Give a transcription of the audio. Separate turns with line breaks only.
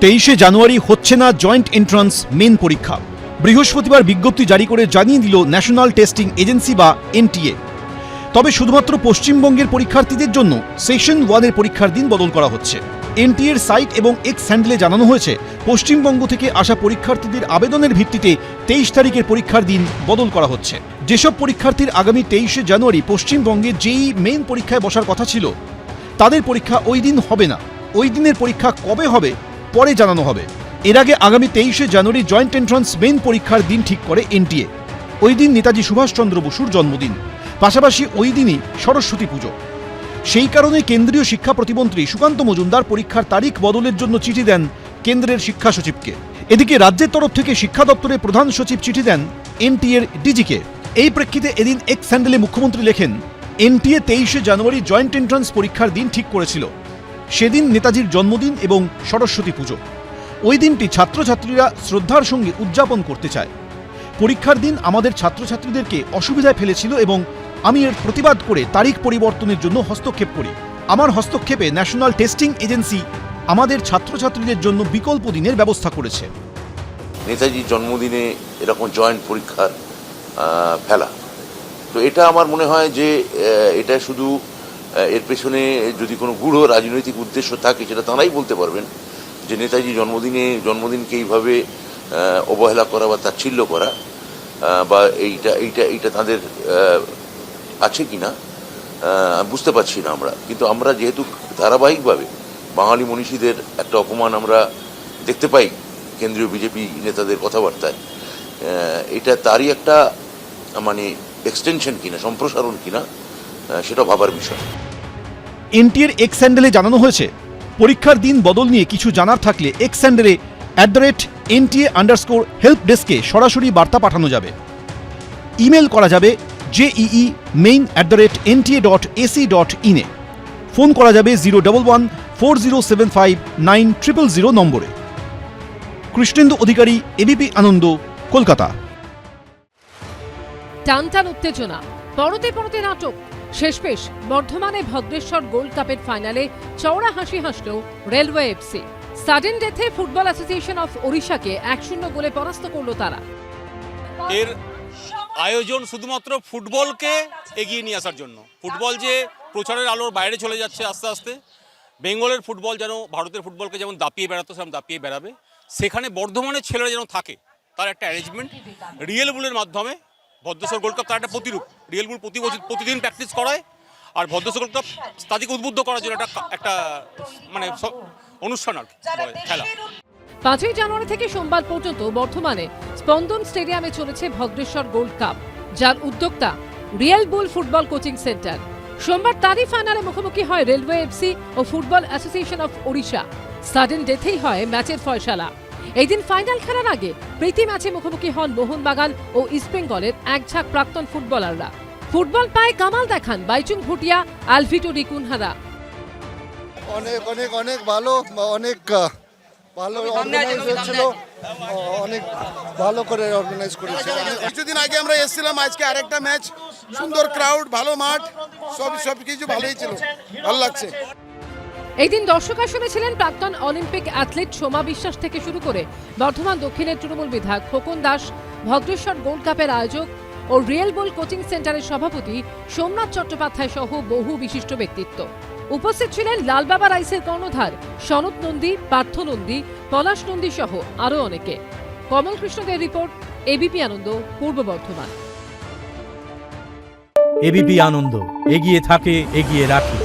23শে জানুয়ারি হচ্ছে না joint entrance main পরীক্ষা। বৃহস্পতিবার বিজ্ঞপ্তি জারি করে জানিয়ে দিল ন্যাশনাল টেস্টিং এজেন্সি বা এনটিএ। তবে শুধুমাত্র পশ্চিমবঙ্গের পরীক্ষার্থীদের জন্য সেশন 1-এর পরীক্ষার দিন বদল করা হচ্ছে। এনটিএর সাইট এবং এক্স হ্যান্ডেলে জানানো হয়েছে, পশ্চিমবঙ্গ থেকে আসা পরীক্ষার্থীদের আবেদনের ভিত্তিতে 23 তারিখের পরীক্ষার দিন বদল করা হচ্ছে। যেসব পরীক্ষার্থীর আগামী 23শে জানুয়ারি পশ্চিমবঙ্গে জেইই মেইন পরীক্ষায় বসার কথা ছিল, তাদের পরীক্ষা ওই দিন হবে না। ওই দিনের পরীক্ষা কবে হবে পরে জানানো হবে। এর আগে আগামী 23শে জানুয়ারি জয়েন্ট এন্ট্রান্স মেইন পরীক্ষার দিন ঠিক করে এনটিএ। ওই দিন নেতাজি সুভাষচন্দ্র বসুর জন্মদিন, পাশাপাশি ওই দিনই সরস্বতী পুজো। সেই কারণে কেন্দ্রীয় শিক্ষা প্রতিমন্ত্রী সুকান্ত মজুমদার পরীক্ষার তারিখ বদলের জন্য চিঠি দেন কেন্দ্রের শিক্ষা সচিবকে। এদিকে রাজ্যের তরফ থেকে শিক্ষা দপ্তরের প্রধান সচিব চিঠি দেন এনটিএর ডিজিকে। এই প্রেক্ষিতে এদিন এক্স হ্যান্ডেলে মুখ্যমন্ত্রী লেখেন, এনটিএ 23শে জানুয়ারি জয়েন্ট এন্ট্রান্স পরীক্ষার দিন ঠিক করেছিল। সেদিন নেতাজির জন্মদিন এবং সরস্বতী পুজো। ওই দিনটি ছাত্রছাত্রীরা শ্রদ্ধার সঙ্গে উদযাপন করতে চায়। পরীক্ষার দিন আমাদের ছাত্রছাত্রীদেরকে অসুবিধায় ফেলেছিল এবং আমি এর প্রতিবাদ করে তারিখ পরিবর্তনের জন্য হস্তক্ষেপ করি। আমার হস্তক্ষেপে ন্যাশনাল টেস্টিং এজেন্সি আমাদের ছাত্রছাত্রীদের জন্য বিকল্প দিনের ব্যবস্থা করেছে।
নেতাজির জন্মদিনে এরকম জয়েন্ট পরীক্ষার ফেলা, তো এটা আমার মনে হয় যে এটা শুধু এর পেছনে যদি কোনো গূঢ় রাজনৈতিক উদ্দেশ্য থাকে সেটা তাঁরাই বলতে পারবেন, যে নেতাজি জন্মদিনকে এইভাবে অবহেলা করা বা তাচ্ছিল্য করা বা এইটা তাদের আছে কিনা বুঝতে পারছি না আমরা। কিন্তু আমরা যেহেতু ধারাবাহিকভাবে বাঙালি মনীষীদের একটা অপমান আমরা দেখতে পাই কেন্দ্রীয় বিজেপি নেতাদের কথাবার্তায়, এটা তারই একটা মানে এক্সটেনশন কিনা, সম্প্রসারণ কিনা, সেটা ভাবার বিষয়।
এনটিএর এক্স হ্যান্ডেলে জানানো হয়েছে, পরীক্ষার দিন বদল নিয়ে কিছু জানার থাকলে এক্স হ্যান্ডেলে @NTA_help ডেস্কে সরাসরি বার্তা পাঠানো যাবে। ইমেল করা যাবে JEEmain@nta.ac.in-এ। ফোন করা যাবে 011-4075-9000 নম্বরে। কৃষ্ণেন্দু অধিকারী, এবিপি আনন্দ, কলকাতা।
টানটান উত্তেজনা, পরতে পরতে নাটক, শেষমেশ বর্ধমানে ভদ্রেশ্বর গোল্ড কাপের ফাইনালে চওড়া হাসি হাসল রেলওয়ে এফসি। সাডেন ডেথে ফুটবল অ্যাসোসিয়েশন অফ ওড়িশাকে 1-0 গোলে পরাস্ত করল তারা।
এর আয়োজন শুধুমাত্র ফুটবলকে এগিয়ে নিয়ে আসার জন্য। ফুটবল যে প্রচারের আলোর বাইরে চলে যাচ্ছে আস্তে আস্তে, বেঙ্গলের ফুটবল যেন ভারতের ফুটবলকে যেমন দাপিয়ে বেড়াতো সেরকম দাপিয়ে বেড়াবে, সেখানে বর্ধমানের ছেলেরা যেন থাকে তার একটা অ্যারেঞ্জমেন্ট। রিয়েল বুলের মাধ্যমে ভদ্রেশ্বর গোল্ড কাপ তার একটা প্রতিরূপ। রিয়েল বুল প্রতিদিন প্র্যাকটিস করায়, আর ভদ্রেশ্বর গোল্ড কাপ তাদেরকে উদ্বুদ্ধ করার জন্য একটা মানে অনুষ্ঠান আর খেলা।
5ই জানুয়ারি থেকে সোমবার পর্যন্ত বর্ধমানে স্পন্দন স্টেডিয়ামে চলেছে ভদ্রেশ্বর গোল্ড কাপ, যার উদ্যোক্তা real bull football coaching centre. সোমবার তারই ফাইনালে মুখোমুখি হয় রেলওয়ে এফসি ও football association of Odisha. Sudden ডেথেই হয় ম্যাচের ফয়সালা। এই দিন ফাইনাল খেলার আগে প্রীতি ম্যাচে মুখোমুখি হন মোহনবাগান ও ইস্টবেঙ্গলের একঝাঁক প্রাক্তন ফুটবলাররা। ফুটবল পায়ে কামাল দেখান বাইচুং ভুটিয়া, আলভিটো রিকুনহারা।
অনেক অনেক অনেক ভালো, অনেক ভালো অর্গানাইজ হয়েছিল, অনেক ভালো করে অর্গানাইজ করেছে।
কিছুদিন আগে আমরা এসেছিলাম, আজকে আরেকটা ম্যাচ, সুন্দর ক্রাউড, ভালো মাঠ, সব কিছু ভালোই ছিল, ভালো লাগছে।
এই দিন দর্শক আসনে ছিলেন প্রাক্তন অলিম্পিক অ্যাথলিট সোমা বিশ্বাস থেকে শুরু করে বর্ধমান দক্ষিণের তৃণমূল বিধায়ক খোকন দাস, ভদ্রেশ্বর গোল্ড কাপের আয়োজক ও রিয়েল বুল কোচিং সেন্টারের সভাপতি সোমনাথ চট্টোপাধ্যায় সহ বহু বিশিষ্ট ব্যক্তিত্ব। উপস্থিত ছিলেন লালবাবা রাইসের কর্ণধার সনত নন্দী, পার্থ নন্দী, পলাশ নন্দী সহ আরও অনেকে। কমল কৃষ্ণদের রিপোর্ট, এবিপি আনন্দ, পূর্ব বর্ধমান।
এবিপি আনন্দ, এগিয়ে থাকে, এগিয়ে রাখে।